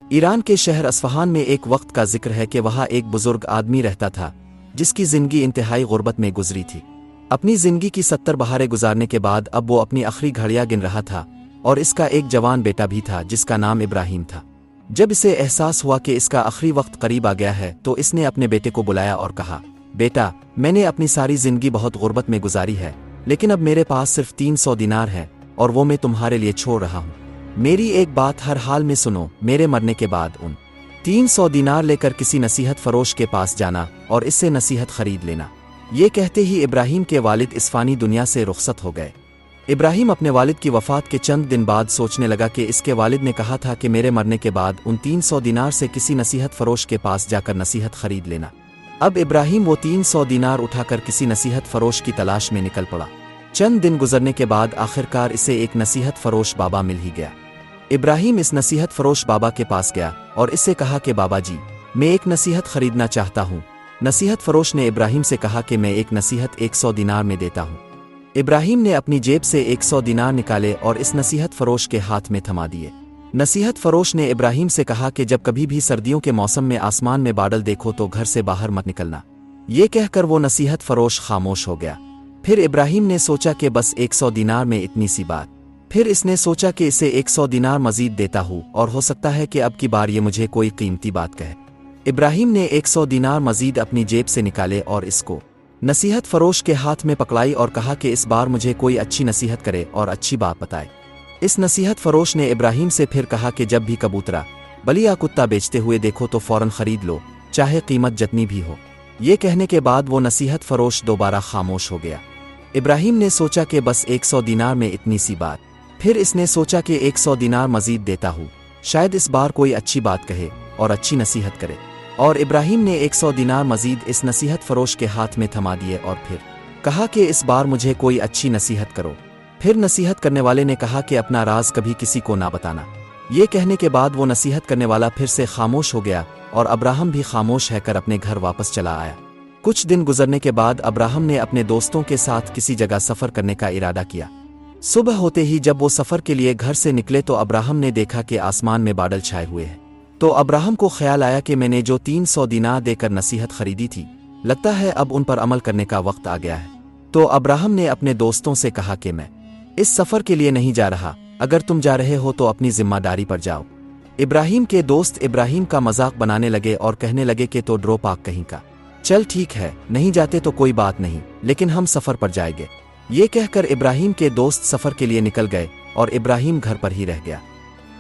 ایران کے شہر اصفہان میں ایک وقت کا ذکر ہے کہ وہاں ایک بزرگ آدمی رہتا تھا جس کی زندگی انتہائی غربت میں گزری تھی۔ اپنی زندگی کی 70 بہاریں گزارنے کے بعد اب وہ اپنی آخری گھڑیاں گن رہا تھا، اور اس کا ایک جوان بیٹا بھی تھا جس کا نام ابراہیم تھا۔ جب اسے احساس ہوا کہ اس کا آخری وقت قریب آ گیا ہے تو اس نے اپنے بیٹے کو بلایا اور کہا، بیٹا، میں نے اپنی ساری زندگی بہت غربت میں گزاری ہے، لیکن اب میرے پاس صرف 300 دینار ہے اور وہ میں تمہارے لیے چھوڑ رہا ہوں۔ میری ایک بات ہر حال میں سنو، میرے مرنے کے بعد ان 300 دینار لے کر کسی نصیحت فروش کے پاس جانا اور اس سے نصیحت خرید لینا۔ یہ کہتے ہی ابراہیم کے والد اس فانی دنیا سے رخصت ہو گئے۔ ابراہیم اپنے والد کی وفات کے چند دن بعد سوچنے لگا کہ اس کے والد نے کہا تھا کہ میرے مرنے کے بعد ان 300 دینار سے کسی نصیحت فروش کے پاس جا کر نصیحت خرید لینا۔ اب ابراہیم وہ 300 دینار اٹھا کر کسی نصیحت فروش کی تلاش میں نکل پڑا۔ چند دن گزرنے کے بعد آخرکار اسے ایک نصیحت فروش بابا مل ہی گیا۔ ابراہیم اس نصیحت فروش بابا کے پاس گیا اور اس سے کہا کہ بابا جی، میں ایک نصیحت خریدنا چاہتا ہوں۔ نصیحت فروش نے ابراہیم سے کہا کہ میں ایک نصیحت 100 دینار میں دیتا ہوں۔ ابراہیم نے اپنی جیب سے 100 دینار نکالے اور اس نصیحت فروش کے ہاتھ میں تھما دیے۔ نصیحت فروش نے ابراہیم سے کہا کہ جب کبھی بھی سردیوں کے موسم میں آسمان میں بادل دیکھو تو گھر سے باہر مت نکلنا۔ یہ کہہ کر وہ نصیحت فروش خاموش ہو گیا۔ پھر ابراہیم نے سوچا کہ بس 100 دینار میں اتنی سی بات۔ پھر اس نے سوچا کہ اسے 100 دینار مزید دیتا ہوں اور ہو سکتا ہے کہ اب کی بار یہ مجھے کوئی قیمتی بات کہے۔ ابراہیم نے 100 دینار مزید اپنی جیب سے نکالے اور اس کو نصیحت فروش کے ہاتھ میں پکڑائی اور کہا کہ اس بار مجھے کوئی اچھی نصیحت کرے اور اچھی بات بتائے۔ اس نصیحت فروش نے ابراہیم سے پھر کہا کہ جب بھی کبوترا، بلی یا کتا بیچتے ہوئے دیکھو تو فوراً خرید لو، چاہے قیمت جتنی بھی ہو۔ یہ کہنے کے بعد وہ نصیحت فروش دوبارہ خاموش ہو گیا۔ ابراہیم نے سوچا کہ بس 100 دینار میں اتنی سی بات۔ پھر اس نے سوچا کہ 100 دینار مزید دیتا ہوں، شاید اس بار کوئی اچھی بات کہے اور اچھی نصیحت کرے۔ اور ابراہیم نے 100 دینار مزید اس نصیحت فروش کے ہاتھ میں تھما دیے اور پھر کہا کہ اس بار مجھے کوئی اچھی نصیحت کرو۔ پھر نصیحت کرنے والے نے کہا کہ اپنا راز کبھی کسی کو نہ بتانا۔ یہ کہنے کے بعد وہ نصیحت کرنے والا پھر سے خاموش ہو گیا اور ابراہیم بھی خاموش ہے کر اپنے گھر واپس چلا آیا۔ کچھ دن گزرنے کے بعد ابراہیم نے اپنے دوستوں کے ساتھ کسی جگہ سفر کرنے کا ارادہ کیا۔ صبح ہوتے ہی جب وہ سفر کے لیے گھر سے نکلے تو ابراہیم نے دیکھا کہ آسمان میں بادل چھائے ہوئے ہیں۔ تو ابراہیم کو خیال آیا کہ میں نے جو 300 دینار دے کر نصیحت خریدی تھی، لگتا ہے اب ان پر عمل کرنے کا وقت آ گیا ہے۔ تو ابراہیم نے اپنے دوستوں سے کہا کہ میں اس سفر کے لیے نہیں جا رہا، اگر تم جا رہے ہو تو اپنی ذمہ داری پر جاؤ۔ ابراہیم کے دوست ابراہیم کا مذاق بنانے لگے اور کہنے لگے کہ تو ڈرو پاک کہیں کا، چل ٹھیک ہے، نہیں جاتے تو کوئی بات نہیں، لیکن ہم سفر پر جائیں گے۔ یہ کہہ کر ابراہیم کے دوست سفر کے لیے نکل گئے اور ابراہیم گھر پر ہی رہ گیا۔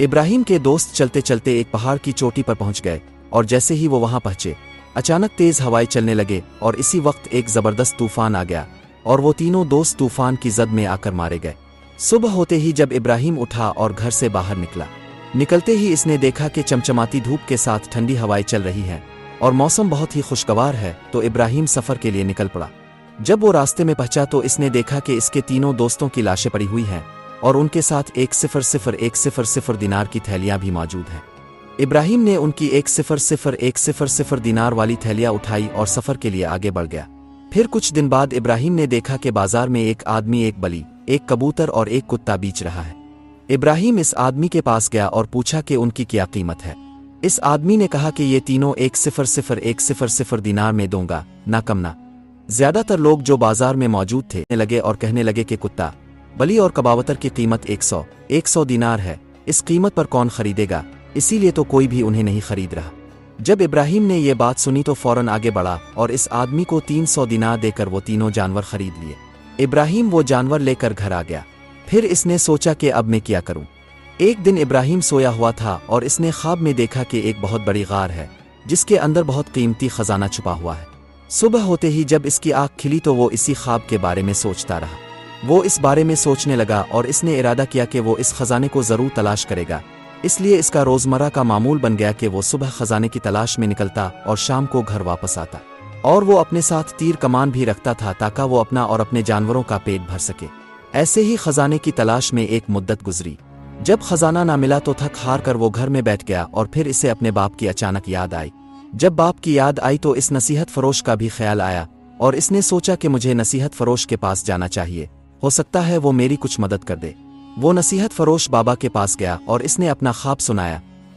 ابراہیم کے دوست چلتے چلتے ایک پہاڑ کی چوٹی پر پہنچ گئے اور جیسے ہی وہ وہاں پہنچے، اچانک تیز ہوائیں چلنے لگے اور اسی وقت ایک زبردست طوفان آ گیا اور وہ تینوں دوست طوفان کی زد میں آ کر مارے گئے۔ صبح ہوتے ہی جب ابراہیم اٹھا اور گھر سے باہر نکلتے ہی اس نے دیکھا کہ چمچماتی دھوپ کے ساتھ ٹھنڈی ہوائیں چل رہی ہیں اور موسم بہت ہی خوشگوار ہے، تو ابراہیم سفر کے لیے نکل پڑا۔ جب وہ راستے میں پہنچا تو اس نے دیکھا کہ اس کے تینوں دوستوں کی لاشیں پڑی ہوئی ہیں اور ان کے ساتھ 100 دینار کی تھیلیاں بھی موجود ہیں۔ ابراہیم نے ان کی 100 دینار والی تھیلیاں اٹھائی اور سفر کے لیے آگے بڑھ گیا۔ پھر کچھ دن بعد ابراہیم نے دیکھا کہ بازار میں ایک آدمی ایک بلی، ایک کبوتر اور ایک کتا بیچ رہا ہے۔ ابراہیم اس آدمی کے پاس گیا اور پوچھا کہ ان کی کیا قیمت ہے۔ اس آدمی نے کہا کہ یہ تینوں 100 دینار میں دوں گا، نہ کم نہ زیادہ تر۔ لوگ جو بازار میں موجود تھے لگے اور کہنے لگے کہ کتا، بلی اور کبوتر کی قیمت 100 دینار ہے، اس قیمت پر کون خریدے گا؟ اسی لیے تو کوئی بھی انہیں نہیں خرید رہا۔ جب ابراہیم نے یہ بات سنی تو فوراً آگے بڑھا اور اس آدمی کو 300 دینار دے کر وہ تینوں جانور خرید لیے۔ ابراہیم وہ جانور لے کر گھر آ گیا۔ پھر اس نے سوچا کہ اب میں کیا کروں۔ ایک دن ابراہیم سویا ہوا تھا اور اس نے خواب میں دیکھا کہ ایک بہت بڑی غار ہے جس کے اندر بہت قیمتی خزانہ چھپا ہوا ہے۔ صبح ہوتے ہی جب اس کی آنکھ کھلی تو وہ اسی خواب کے بارے میں سوچتا رہا۔ وہ اس بارے میں سوچنے لگا اور اس نے ارادہ کیا کہ وہ اس خزانے کو ضرور تلاش کرے گا۔ اس لیے اس کا روزمرہ کا معمول بن گیا کہ وہ صبح خزانے کی تلاش میں نکلتا اور شام کو گھر واپس آتا، اور وہ اپنے ساتھ تیر کمان بھی رکھتا تھا تاکہ وہ اپنا اور اپنے جانوروں کا پیٹ بھر سکے۔ ایسے ہی خزانے کی تلاش میں ایک مدت گزری۔ جب خزانہ نہ ملا تو تھک ہار کر وہ گھر میں بیٹھ گیا اور پھر اسے اپنے باپ کی اچانک یاد آئی۔ جب باپ کی یاد آئی تو اس نصیحت فروش کا بھی خیال آیا اور اس نے سوچا کہ مجھے نصیحت فروش کے پاس جانا چاہیے، ہو سکتا ہے وہ میری کچھ مدد کر دے۔ وہ نصیحت فروش بابا کے پاس گیا اور اس نے اپنا خواب سنایا